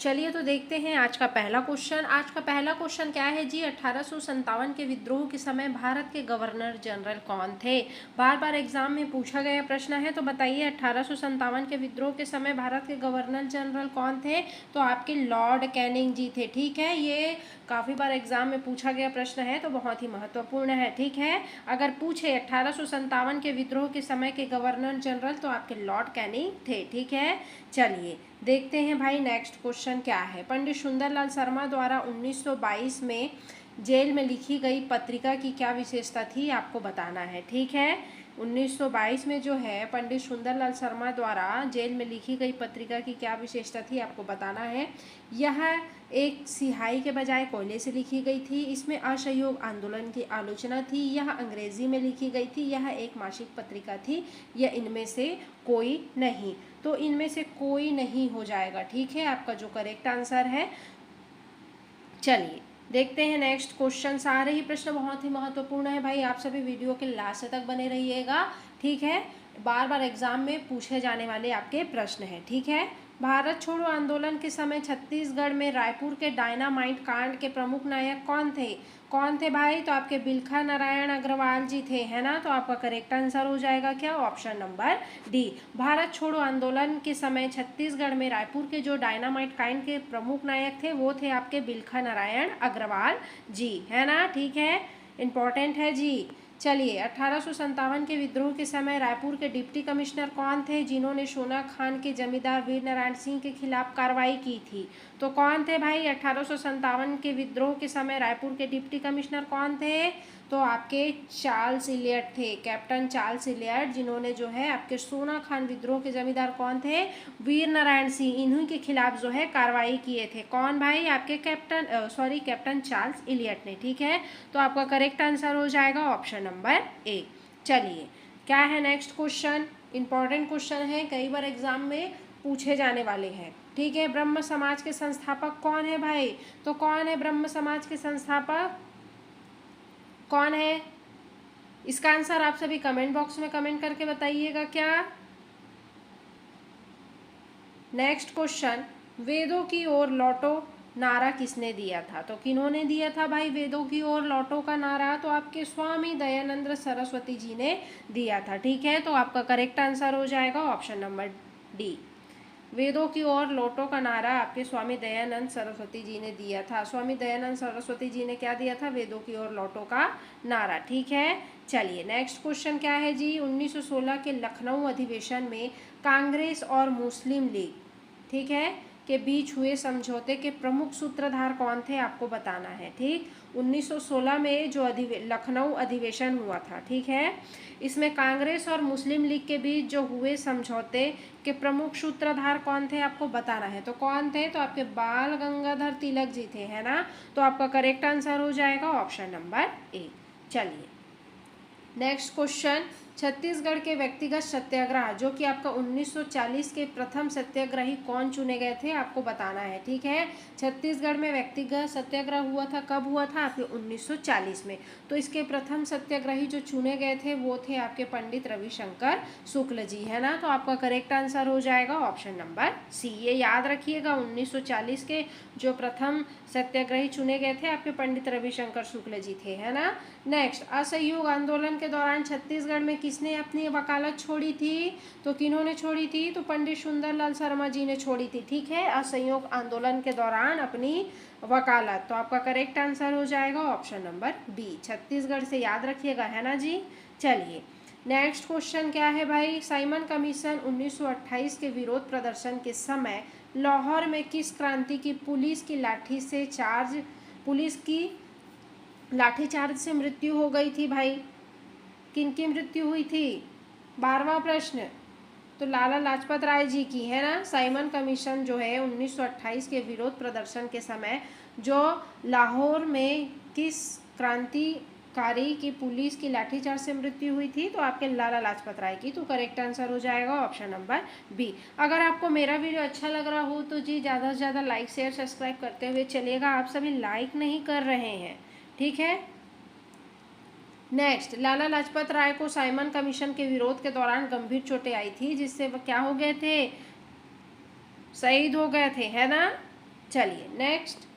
चलिए तो देखते हैं आज का पहला क्वेश्चन। आज का पहला क्वेश्चन क्या है जी, 1857 के विद्रोह के समय भारत के गवर्नर जनरल कौन थे। बार बार एग्जाम में पूछा गया प्रश्न है, तो बताइए 1857 के विद्रोह के समय भारत के गवर्नर जनरल कौन थे। तो आपके लॉर्ड कैनिंग जी थे। ठीक है, ये काफ़ी बार एग्जाम में पूछा गया प्रश्न है, तो बहुत ही महत्वपूर्ण है। ठीक है, अगर पूछे 1857 के विद्रोह के समय के गवर्नर जनरल, तो आपके लॉर्ड कैनिंग थे। ठीक है, चलिए देखते हैं भाई नेक्स्ट क्वेश्चन क्या है। पंडित सुंदरलाल शर्मा द्वारा 1922 में जेल में लिखी गई पत्रिका की क्या विशेषता थी, आपको बताना है। ठीक है, 1922 में जो है पंडित सुंदरलाल शर्मा द्वारा जेल में लिखी गई पत्रिका की क्या विशेषता थी, आपको बताना है। यह एक सिहाई के बजाय कोयले से लिखी गई थी। इसमें असहयोग आंदोलन की आलोचना थी। यह अंग्रेजी में लिखी गई थी। यह एक मासिक पत्रिका थी। यह इनमें से कोई नहीं। तो इनमें से कोई नहीं हो जाएगा। ठीक है, आपका जो करेक्ट आंसर है। चलिए देखते हैं नेक्स्ट क्वेश्चन। सारे ही प्रश्न बहुत ही महत्वपूर्ण है भाई, आप सभी वीडियो के लास्ट तक बने रहिएगा। ठीक है, बार बार एग्जाम में पूछे जाने वाले आपके प्रश्न हैं। ठीक है, भारत छोड़ो आंदोलन के समय छत्तीसगढ़ में रायपुर के डायनामाइट कांड के प्रमुख नायक कौन थे भाई। तो आपके बिलखा नारायण अग्रवाल जी थे, है ना। तो आपका करेक्ट आंसर हो जाएगा क्या, ऑप्शन नंबर डी। भारत छोड़ो आंदोलन के समय छत्तीसगढ़ में रायपुर के जो डायनामाइट कांड के प्रमुख नायक थे, वो थे आपके बिलखा नारायण अग्रवाल जी, है ना। ठीक है, इम्पोर्टेंट है जी। चलिए 1857 के विद्रोह के समय रायपुर के डिप्टी कमिश्नर कौन थे, जिन्होंने सोना खान के जमींदार वीर नारायण सिंह के खिलाफ कार्रवाई की थी। तो कौन थे भाई 1857 के विद्रोह के समय रायपुर के डिप्टी कमिश्नर कौन थे। तो आपके चार्ल्स इलियट थे, कैप्टन चार्ल्स इलियट, जिन्होंने जो है आपके सोना खान विद्रोह के जमींदार कौन थे, वीर नारायण सिंह, इन्हीं के खिलाफ जो है कार्रवाई किए थे। कौन भाई, आपके कैप्टन चार्ल्स इलियट ने। ठीक है, तो आपका करेक्ट आंसर हो जाएगा ऑप्शन नंबर ए। चलिए क्या है नेक्स्ट क्वेश्चन, इंपॉर्टेंट क्वेश्चन है, कई बार एग्जाम में पूछे जाने वाले हैं। ठीक है, ब्रह्म समाज के संस्थापक कौन है भाई। तो कौन है ब्रह्म समाज के संस्थापक, कौन है। इसका आंसर आप सभी कमेंट बॉक्स में कमेंट करके बताइएगा क्या। नेक्स्ट क्वेश्चन, वेदों की ओर लौटो नारा किसने दिया था। तो किन्होंने दिया था भाई वेदों की ओर लौटो का नारा। तो आपके स्वामी दयानंद सरस्वती जी ने दिया था। ठीक है, तो आपका करेक्ट आंसर हो जाएगा ऑप्शन नंबर डी। वेदों की ओर लौटो का नारा आपके स्वामी दयानंद सरस्वती जी ने दिया था। स्वामी दयानंद सरस्वती जी ने क्या दिया था, वेदों की ओर लौटो का नारा। ठीक है, चलिए नेक्स्ट क्वेश्चन क्या है जी, 1916 के लखनऊ अधिवेशन में कांग्रेस और मुस्लिम लीग, ठीक है, के बीच हुए समझौते के प्रमुख सूत्रधार कौन थे, आपको बताना है। ठीक, 1916 में जो लखनऊ अधिवेशन हुआ था, ठीक है, इसमें कांग्रेस और मुस्लिम लीग के बीच जो हुए समझौते के प्रमुख सूत्रधार कौन थे, आपको बताना है। तो कौन थे, तो आपके बाल गंगाधर तिलक जी थे, है ना। तो आपका करेक्ट आंसर हो जाएगा ऑप्शन नंबर ए। चलिए नेक्स्ट क्वेश्चन, छत्तीसगढ़ के व्यक्तिगत सत्याग्रह, जो कि आपका 1940 के प्रथम सत्याग्रही कौन चुने गए थे, आपको बताना है। ठीक है, छत्तीसगढ़ में व्यक्तिगत सत्याग्रह हुआ था, कब हुआ था, आपके 1940 में। तो इसके प्रथम सत्याग्रही जो चुने गए थे वो थे आपके पंडित रविशंकर शुक्ल जी, है ना। तो आपका करेक्ट आंसर हो जाएगा ऑप्शन नंबर सी। ये याद रखिएगा, 1940 के जो प्रथम सत्याग्रही चुने गए थे आपके पंडित रविशंकर शुक्ल जी थे, है ना। नेक्स्ट, असहयोग आंदोलन के दौरान छत्तीसगढ़ में किसने अपनी वकालत छोड़ी थी। तो किन्होंने छोड़ी थी, तो पंडित सुंदरलाल शर्मा जी ने छोड़ी थी। ठीक है, असहयोग आंदोलन के दौरान अपनी वकालत। तो आपका करेक्ट आंसर हो जाएगा ऑप्शन नंबर बी, छत्तीसगढ़ से याद रखिएगा, है ना जी। चलिए नेक्स्ट क्वेश्चन क्या है भाई, साइमन कमीशन 1928 के विरोध प्रदर्शन के समय लाहौर में किस क्रांति की पुलिस की लाठीचार्ज से मृत्यु हो गई थी भाई। किनकी मृत्यु हुई थी, 12वां प्रश्न, तो लाला लाजपत राय जी की, है ना। साइमन कमीशन जो है 1928 के विरोध प्रदर्शन के समय जो लाहौर में किस क्रांतिकारी की पुलिस की लाठीचार्ज से मृत्यु हुई थी, तो आपके लाला लाजपत राय की। तो करेक्ट आंसर हो जाएगा ऑप्शन नंबर बी। अगर आपको मेरा वीडियो अच्छा लग रहा हो तो जी ज़्यादा से ज़्यादा लाइक शेयर सब्सक्राइब करते हुए चलिएगा। आप सभी लाइक नहीं कर रहे हैं, ठीक है। नेक्स्ट, लाला लाजपत राय को साइमन कमीशन के विरोध के दौरान गंभीर चोटें आई थी, जिससे वह क्या हो गए थे, शहीद हो गए थे, है ना। चलिए next,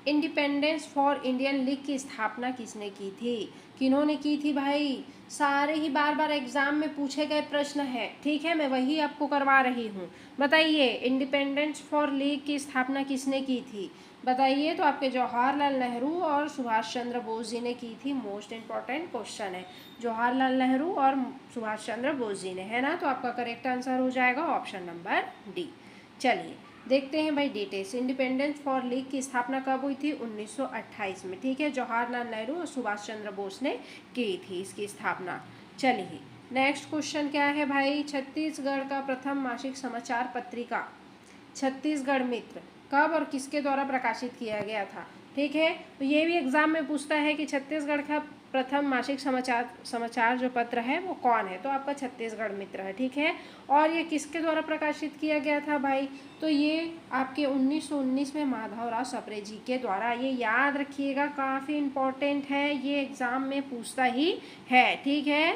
independence for Indian league की स्थापना किसने की थी? किन्होंने की थी भाई? सारे ही बार बार एग्जाम में पूछे गए प्रश्न है, ठीक है, मैं वही आपको करवा रही हूँ। बताइए, इंडिपेंडेंस फॉर लीग की स्थापना किसने की थी? बताइए। तो आपके जवाहरलाल नेहरू और सुभाष चंद्र बोस जी ने की थी। मोस्ट इंपॉर्टेंट क्वेश्चन है, जवाहरलाल नेहरू और सुभाष चंद्र बोस जी ने, है ना। तो आपका करेक्ट आंसर हो जाएगा ऑप्शन नंबर डी। चलिए देखते हैं भाई डिटेल्स। इंडिपेंडेंस फॉर लीग की स्थापना कब हुई थी? 1928 में, ठीक है। जवाहरलाल नेहरू और सुभाष चंद्र बोस ने की थी इसकी स्थापना। चलिए नेक्स्ट क्वेश्चन क्या है भाई? छत्तीसगढ़ का प्रथम मासिक समाचार पत्रिका छत्तीसगढ़ मित्र कब और किसके द्वारा प्रकाशित किया गया था? ठीक है, तो ये भी एग्जाम में पूछता है कि छत्तीसगढ़ का प्रथम मासिक समाचार जो पत्र है वो कौन है? तो आपका छत्तीसगढ़ मित्र है, ठीक है। और ये किसके द्वारा प्रकाशित किया गया था भाई? तो ये आपके 1919 में माधवराव सप्रे जी के द्वारा। ये याद रखिएगा, काफ़ी इम्पोर्टेंट है, ये एग्जाम में पूछता ही है, ठीक है।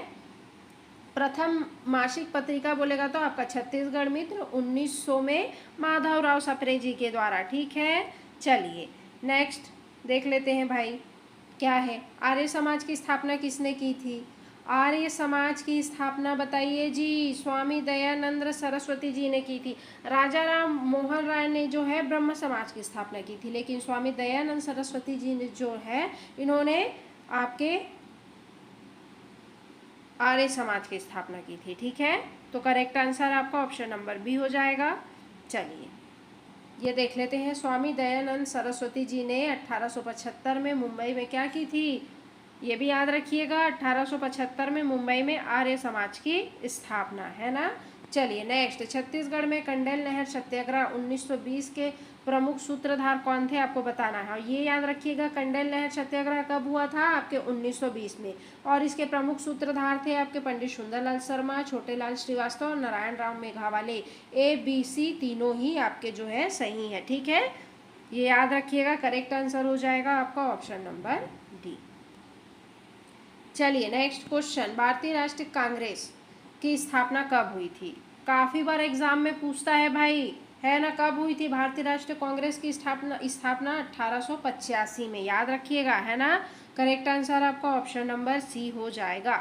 प्रथम मासिक पत्रिका बोलेगा तो आपका छत्तीसगढ़ मित्र 1900 में माधवराव सप्रे जी के द्वारा, ठीक है। चलिए नेक्स्ट देख लेते हैं भाई, क्या है? आर्य समाज की स्थापना किसने की थी? आर्य समाज की स्थापना बताइए जी, स्वामी दयानंद सरस्वती जी ने की थी। राजा राम मोहन राय ने जो है ब्रह्म समाज की स्थापना की थी, लेकिन स्वामी दयानंद सरस्वती जी ने जो है इन्होंने आपके आर्य समाज की स्थापना की थी, ठीक है। तो करेक्ट आंसर आपका ऑप्शन नंबर बी हो जाएगा। चलिए ये देख लेते हैं, स्वामी दयानंद सरस्वती जी ने 1875 में मुंबई में क्या की थी? ये भी याद रखिएगा, 1875 में मुंबई में आर्य समाज की स्थापना, है ना। चलिए नेक्स्ट, छत्तीसगढ़ में कंडेल नहर सत्याग्रह 1920 के प्रमुख सूत्रधार कौन थे? आपको बताना है। और ये याद रखिएगा, कंडेल नहर सत्याग्रह कब हुआ था? आपके 1920 में। और इसके प्रमुख सूत्रधार थे आपके पंडित सुंदरलाल शर्मा, छोटेलाल श्रीवास्तव और नारायण राव मेघावाले। ABC तीनों ही आपके जो है सही है, ठीक है। ये याद रखिएगा, करेक्ट आंसर हो जाएगा आपका ऑप्शन नंबर डी। चलिए नेक्स्ट क्वेश्चन, भारतीय राष्ट्रीय कांग्रेस की स्थापना कब हुई थी? काफ़ी बार एग्जाम में पूछता है भाई, है ना। कब हुई थी भारतीय राष्ट्रीय कांग्रेस की स्थापना? 1885 में, याद रखिएगा, है ना। करेक्ट आंसर आपका ऑप्शन नंबर सी हो जाएगा।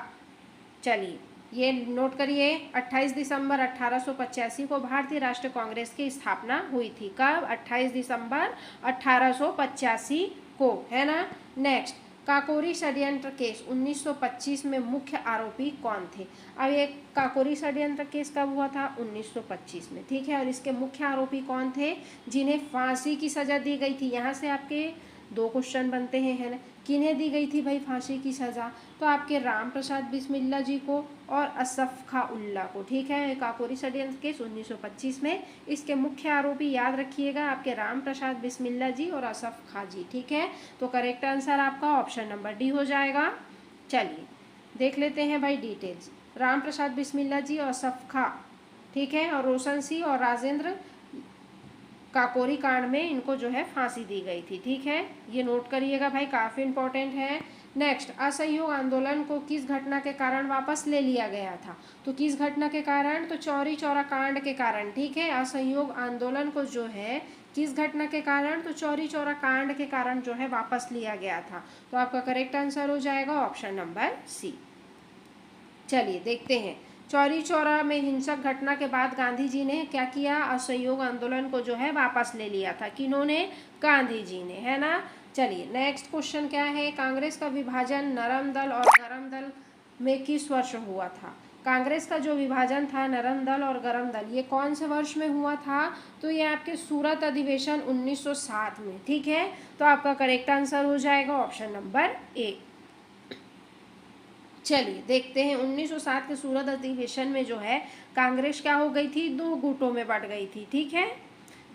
चलिए ये नोट करिए, 28 दिसंबर 1885 को भारतीय राष्ट्रीय कांग्रेस की स्थापना हुई थी। कब? 28 दिसंबर 1885 को, है ना। नेक्स्ट, काकोरी षड्यंत्र केस 1925 में मुख्य आरोपी कौन थे? अब ये काकोरी षड्यंत्र केस कब हुआ था? 1925 में, ठीक है। और इसके मुख्य आरोपी कौन थे? जिन्हें फांसी की सजा दी गई थी। यहाँ से आपके दो क्वेश्चन बनते हैं, है ना। किन्हें दी गई थी भाई फांसी की सजा? तो आपके राम प्रसाद बिस्मिल्ला जी को और असफ खा उल्ला को, ठीक है। काकोरी षड्यंत्र केस 1925 में, इसके मुख्य आरोपी याद रखिएगा आपके राम प्रसाद बिस्मिल्ला जी और असफ खा जी, ठीक है। तो करेक्ट आंसर आपका ऑप्शन नंबर डी हो जाएगा। चलिए देख लेते हैं भाई डिटेल्स। राम प्रसाद बिस्मिल्ला जी और असफ खा, ठीक है, और रोशन सिंह और राजेंद्र काकोरी कांड में इनको जो है फांसी दी गई थी, ठीक है। ये नोट करिएगा भाई, काफ़ी इंपॉर्टेंट है। नेक्स्ट, असहयोग आंदोलन को किस घटना के कारण वापस ले लिया गया था? तो किस घटना के कारण? तो चौरी चौरा कांड के कारण, ठीक है। असहयोग आंदोलन को जो है किस घटना के कारण? तो चौरी चौरा कांड के कारण जो है वापस लिया गया था। तो आपका करेक्ट आंसर हो जाएगा ऑप्शन नंबर सी। चलिए देखते हैं, चौरी चौरा में हिंसक घटना के बाद गांधी जी ने क्या किया? असहयोग आंदोलन को जो है वापस ले लिया था। किन्होंने? गांधी जी ने, है ना। चलिए नेक्स्ट क्वेश्चन क्या है, कांग्रेस का विभाजन नरम दल और गरम दल में किस वर्ष हुआ था? कांग्रेस का जो विभाजन था नरम दल और गरम दल, ये कौन से वर्ष में हुआ था? तो ये आपके सूरत अधिवेशन 1907 में, ठीक है। तो आपका करेक्ट आंसर हो जाएगा ऑप्शन नंबर ए। चलिए देखते हैं, 1907 के सूरत अधिवेशन में जो है कांग्रेस क्या हो गई थी? दो गुटों में बढ़ गई थी, ठीक है।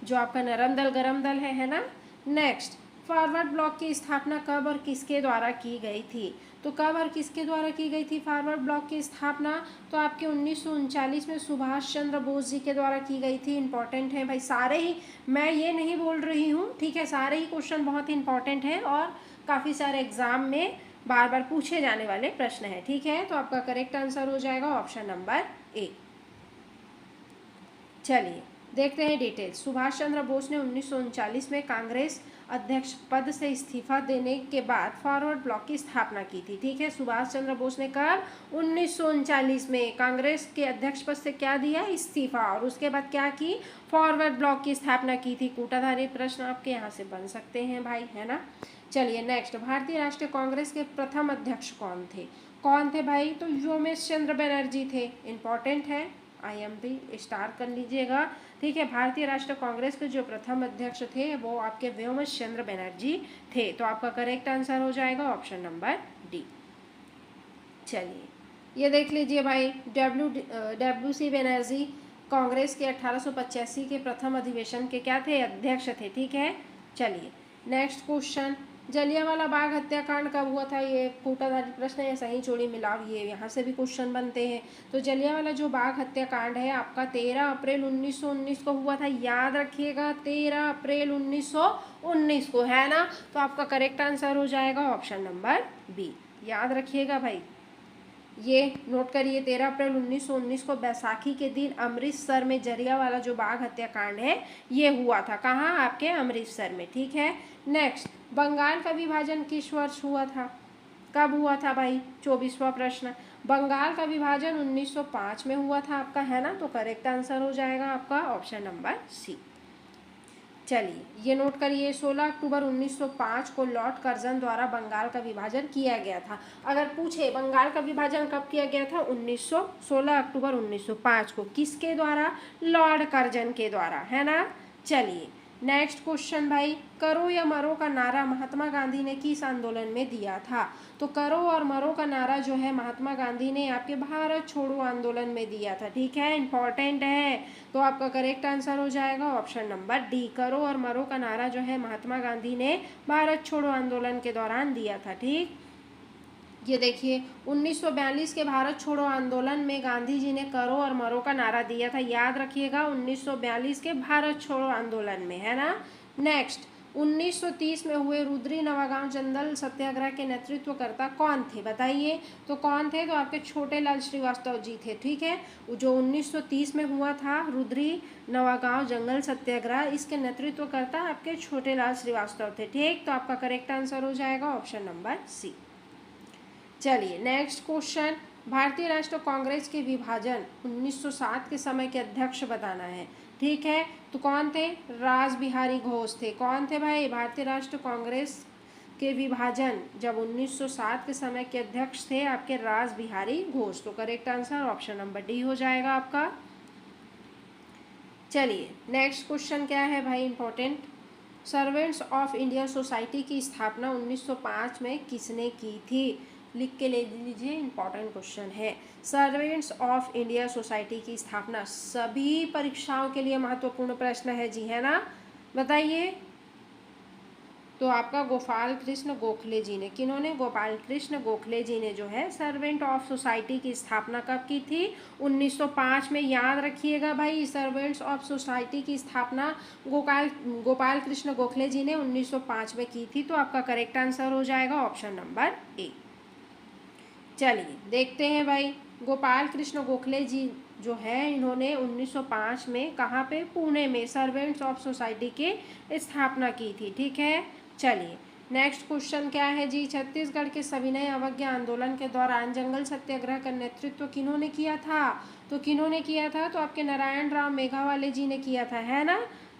जो आपका नरम दल गरम दल है ना। नेक्स्ट, फॉरवर्ड ब्लॉक की स्थापना कब और किसके द्वारा की गई थी? तो कब और किसके द्वारा की गई थी फॉरवर्ड ब्लॉक की स्थापना? तो आपके 1939 में सुभाष चंद्र बोस जी के द्वारा की गई थी। इंपॉर्टेंट है भाई सारे ही, मैं ये नहीं बोल रही हूँ, ठीक है। सारे ही क्वेश्चन बहुत इंपॉर्टेंट हैं और काफ़ी सारे एग्जाम में बार बार पूछे जाने वाले प्रश्न है, ठीक है। तो आपका करेक्ट आंसर हो जाएगा ऑप्शन नंबर ए। चलिए देखते हैं डिटेल्स। सुभाष चंद्र बोस ने 1939 में कांग्रेस अध्यक्ष पद से इस्तीफा देने के बाद फॉरवर्ड ब्लॉक की स्थापना की थी। ठीक है, सुभाष चंद्र बोस ने कब? 1939 में कांग्रेस के अध्यक्ष पद से क्या दिया? इस्तीफा। और उसके बाद क्या की? फॉरवर्ड ब्लॉक की स्थापना की थी। कूटाधारी प्रश्न आपके यहाँ से बन सकते हैं भाई, है ना। चलिए नेक्स्ट, भारतीय राष्ट्रीय कांग्रेस के प्रथम अध्यक्ष कौन थे? कौन थे भाई? तो व्योमेश चंद्र बनर्जी थे। इंपॉर्टेंट है, IMP स्टार कर लीजिएगा। ठीक है, भारतीय राष्ट्रीय कांग्रेस के जो प्रथम अध्यक्ष थे वो आपके व्योमेश चंद्र बनर्जी थे। तो आपका करेक्ट आंसर हो जाएगा ऑप्शन नंबर डी। चलिए ये देख लीजिए भाई, WC बनर्जी कांग्रेस के 1885 के प्रथम अधिवेशन के क्या थे? अध्यक्ष थे। ठीक है, चलिए नेक्स्ट क्वेश्चन, जलियांवाला बाग हत्याकांड कब हुआ था? ये कूटाधारी प्रश्न है, सही चोरी मिलाव, ये यहाँ से भी क्वेश्चन बनते हैं। तो जलियांवाला जो बाग हत्याकांड है आपका 13 अप्रैल 1919 को हुआ था। याद रखिएगा 13 अप्रैल 1919 को, है ना। तो आपका करेक्ट आंसर हो जाएगा ऑप्शन नंबर बी। याद रखिएगा भाई, ये नोट करिए 13 अप्रैल 1919 को बैसाखी के दिन अमृतसर में जलियांवाला जो बाग हत्याकांड है ये हुआ था। कहाँ? आपके अमृतसर में। ठीक है, नेक्स्ट, बंगाल का विभाजन किस वर्ष हुआ था? कब हुआ था भाई? 24वां प्रश्न। बंगाल का विभाजन 1905 में हुआ था आपका, है ना। तो करेक्ट आंसर हो जाएगा आपका ऑप्शन नंबर सी। चलिए ये नोट करिए, 16 अक्टूबर 1905 को लॉर्ड कर्जन द्वारा बंगाल का विभाजन किया गया था। अगर पूछे बंगाल का विभाजन कब किया गया था? 16 अक्टूबर 1905 को। किसके द्वारा? लॉर्ड कर्जन के द्वारा, है ना। चलिए नेक्स्ट क्वेश्चन भाई, करो या मरो का नारा महात्मा गांधी ने किस आंदोलन में दिया था? तो करो और मरो का नारा जो है महात्मा गांधी ने आपके भारत छोड़ो आंदोलन में दिया था। ठीक है, इंपॉर्टेंट है। तो आपका करेक्ट आंसर हो जाएगा ऑप्शन नंबर डी। करो और मरो का नारा जो है महात्मा गांधी ने भारत छोड़ो आंदोलन के दौरान दिया था। ठीक, ये देखिए 1942 के भारत छोड़ो आंदोलन में गांधी जी ने करो और मरो का नारा दिया था। याद रखिएगा 1942 के भारत छोड़ो आंदोलन में, है ना। नेक्स्ट, 1930 में हुए रुद्री नवागांव जंगल सत्याग्रह के नेतृत्वकर्ता कौन थे? बताइए तो कौन थे? तो आपके छोटे लाल श्रीवास्तव जी थे। ठीक है, जो 1930 में हुआ था रुद्री नवागांव जंगल सत्याग्रह, इसके नेतृत्वकर्ता आपके छोटे लाल श्रीवास्तव थे। ठीक, तो आपका करेक्ट आंसर हो जाएगा ऑप्शन नंबर सी। चलिए नेक्स्ट क्वेश्चन, भारतीय राष्ट्रीय कांग्रेस के विभाजन 1907 के समय के अध्यक्ष बताना है। ठीक है, तो कौन थे? रास बिहारी घोष थे। कौन थे भाई? भारतीय राष्ट्रीय कांग्रेस के विभाजन जब 1907 के समय के अध्यक्ष थे आपके रास बिहारी घोष। तो correct answer option number D हो जाएगा आपका। चलिए नेक्स्ट क्वेश्चन क्या है भाई, important, servants of India society की स्थापना 1905 में किसने की थी? लिख के ले लीजिए, इंपॉर्टेंट क्वेश्चन है। सर्वेंट्स ऑफ इंडिया सोसाइटी की स्थापना सभी परीक्षाओं के लिए महत्वपूर्ण प्रश्न है जी, है ना। बताइए तो आपका गोपाल कृष्ण गोखले जी ने, किन्होंने? गोपाल कृष्ण गोखले जी ने जो है सर्वेंट ऑफ सोसाइटी की स्थापना कब की थी? 1905 में। याद रखिएगा भाई, सर्वेंट्स ऑफ सोसाइटी की स्थापना गोपाल कृष्ण गोखले जी ने 1905 में की थी। तो आपका करेक्ट आंसर हो जाएगा ऑप्शन नंबर ए। चलिए देखते हैं भाई, गोपाल कृष्ण गोखले जी जो है इन्होंने 1905 में कहाँ पे? पुणे में सर्वेंट्स ऑफ सोसाइटी की स्थापना की थी। ठीक है, चलिए नेक्स्ट क्वेश्चन क्या है जी, छत्तीसगढ़ के सविनय अवज्ञा आंदोलन के दौरान जंगल सत्याग्रह का नेतृत्व किन्होंने किया था? तो किन्होंने किया था? तो आपके नारायण राव मेघावाले जी ने किया था, है ना।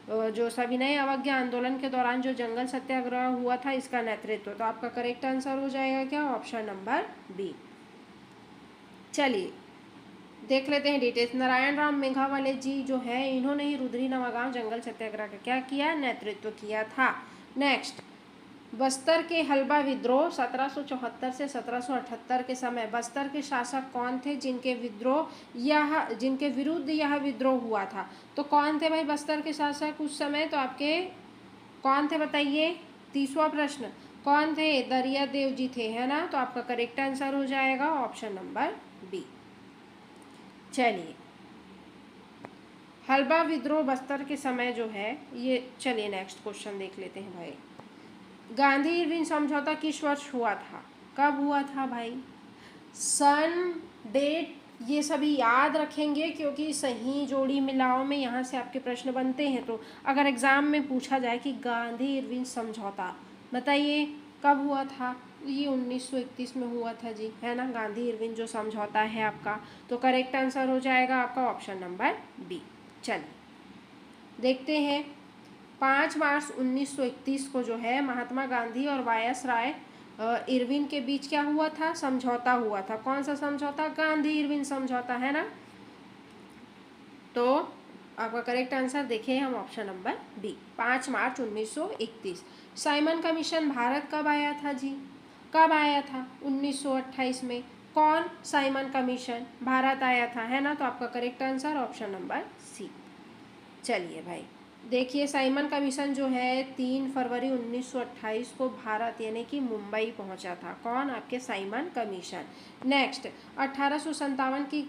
जो सविनय अवज्ञा आंदोलन के दौरान जो जंगल सत्याग्रह हुआ था इसका नेतृत्व। तो आपका करेक्ट आंसर हो जाएगा क्या? Option number B. चलिए देख लेते हैं डिटेल्स। नारायण राव मेघावाले जी जो है इन्होंने ही रुद्री नवागांव जंगल सत्याग्रह का क्या किया? नेतृत्व किया था। नेक्स्ट, बस्तर के हलबा विद्रोह 1774 से 1778 के समय बस्तर के शासक कौन थे जिनके विरुद्ध यह विद्रोह हुआ था? तो कौन थे भाई बस्तर के शासक उस समय? तो आपके कौन थे बताइए? 30वां प्रश्न, कौन थे? दरिया देव जी थे, है ना। तो आपका करेक्ट आंसर हो जाएगा ऑप्शन नंबर बी। चलिए हलबा विद्रोह बस्तर के समय जो है ये, चलिए नेक्स्ट क्वेश्चन देख लेते हैं भाई। गांधी इरविन समझौता किस वर्ष हुआ था? कब हुआ था भाई? सन, डेट, ये सभी याद रखेंगे क्योंकि सही जोड़ी मिलाओ में यहाँ से आपके प्रश्न बनते हैं। तो अगर एग्ज़ाम में पूछा जाए कि गांधी इरविन समझौता बताइए कब हुआ था, ये 1931 में हुआ था जी, है ना, गांधी इरविन जो समझौता है आपका। तो करेक्ट आंसर हो जाएगा आपका ऑप्शन नंबर बी। चलिए देखते हैं 5 मार्च 1931 को जो है महात्मा गांधी और वायसराय इरविन के बीच क्या हुआ था, समझौता हुआ था। कौन सा समझौता, गांधी इरविन समझौता, है ना। तो आपका करेक्ट आंसर देखें हम ऑप्शन नंबर बी 5 मार्च 1931। साइमन कमीशन भारत कब आया था जी, कब आया था, 1928 में। कौन, साइमन कमीशन भारत आया था, है ना। तो आपका correct answer option number C. चलिए भाई देखिए साइमन कमीशन जो है 3 फरवरी 1928 को भारत यानी कि मुंबई पहुंचा था। कौन, आपके साइमन कमीशन। नेक्स्ट 1857 की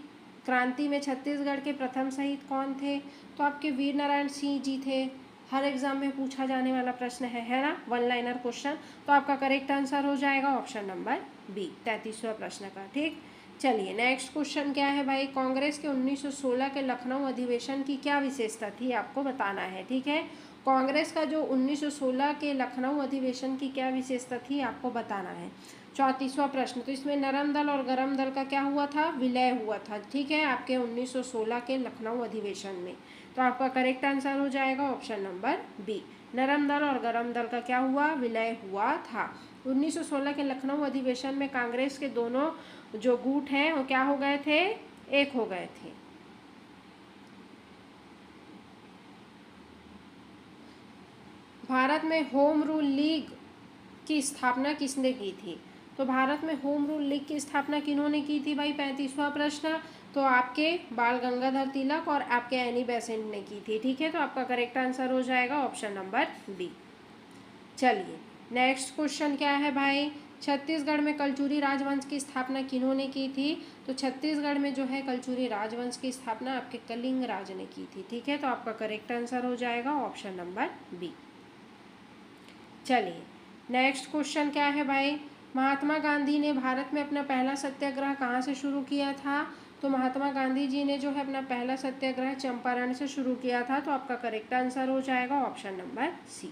क्रांति में छत्तीसगढ़ के प्रथम शहीद कौन थे, तो आपके वीर नारायण सिंह जी थे। हर एग्जाम में पूछा जाने वाला प्रश्न है ना, वन लाइनर क्वेश्चन। तो आपका करेक्ट आंसर हो जाएगा ऑप्शन नंबर बी 33वां प्रश्न का। ठीक, चलिए नेक्स्ट क्वेश्चन क्या है भाई, कांग्रेस के 1916 के लखनऊ अधिवेशन की क्या विशेषता थी, आपको बताना है। ठीक है, कांग्रेस का जो 1916 के लखनऊ अधिवेशन की क्या विशेषता थी आपको बताना है। 34वां प्रश्न, तो इसमें नरम दल और गरम दल का क्या हुआ था, विलय हुआ था। ठीक है, आपके 1916 के लखनऊ अधिवेशन में। तो आपका करेक्ट आंसर हो जाएगा ऑप्शन नंबर बी, नरम दल और गरम दल का क्या हुआ, विलय हुआ था। 1916 के लखनऊ अधिवेशन में कांग्रेस के दोनों जो गुट हैं वो क्या हो गए थे, एक हो गए थे। भारत में होम रूल लीग की स्थापना किसने की थी, तो भारत में होम रूल लीग की स्थापना किन्होंने की थी भाई, 35वां प्रश्न। तो आपके बाल गंगाधर तिलक और आपके एनी बेसेंट ने की थी। ठीक है, तो आपका करेक्ट आंसर हो जाएगा ऑप्शन नंबर बी। चलिए नेक्स्ट क्वेश्चन क्या है भाई, छत्तीसगढ़ में कलचुरी राजवंश की स्थापना किन्होंने की थी, तो छत्तीसगढ़ में जो है कलचुरी राजवंश की स्थापना आपके कलिंग राज ने की थी। ठीक है, तो आपका करेक्ट आंसर हो जाएगा ऑप्शन नंबर बी। चलिए नेक्स्ट क्वेश्चन क्या है भाई, महात्मा गांधी ने भारत में अपना पहला सत्याग्रह कहाँ से शुरू किया था, तो महात्मा गांधी जी ने जो है अपना पहला सत्याग्रह चंपारण से शुरू किया था। तो आपका करेक्ट आंसर हो जाएगा ऑप्शन नंबर सी।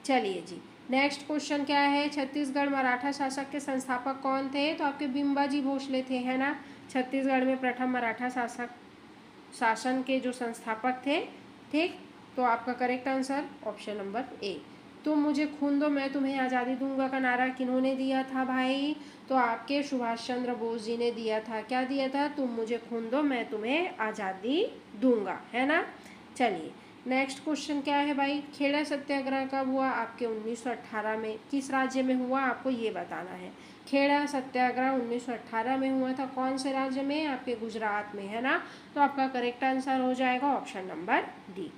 चलिए जी नेक्स्ट क्वेश्चन क्या है, छत्तीसगढ़ मराठा शासक के संस्थापक कौन थे, तो आपके बिम्बाजी भोसले थे, है ना। छत्तीसगढ़ में प्रथम मराठा शासन के जो संस्थापक थे। ठीक, तो आपका correct answer option number A. तुम मुझे खून दो मैं तुम्हें आज़ादी दूंगा का नारा किन्होंने दिया था भाई, तो आपके सुभाष चंद्र बोस जी ने दिया था। क्या दिया था, तुम मुझे खून दो मैं तुम्हें आज़ादी दूंगा, है ना। चलिए नेक्स्ट क्वेश्चन क्या है भाई, खेड़ा सत्याग्रह कब हुआ, आपके 1918 में। किस राज्य में हुआ आपको ये बताना है। खेड़ा सत्याग्रह 1918 में हुआ था, कौन से राज्य में, आपके गुजरात में, है ना। तो आपका करेक्ट आंसर हो जाएगा ऑप्शन नंबर डी।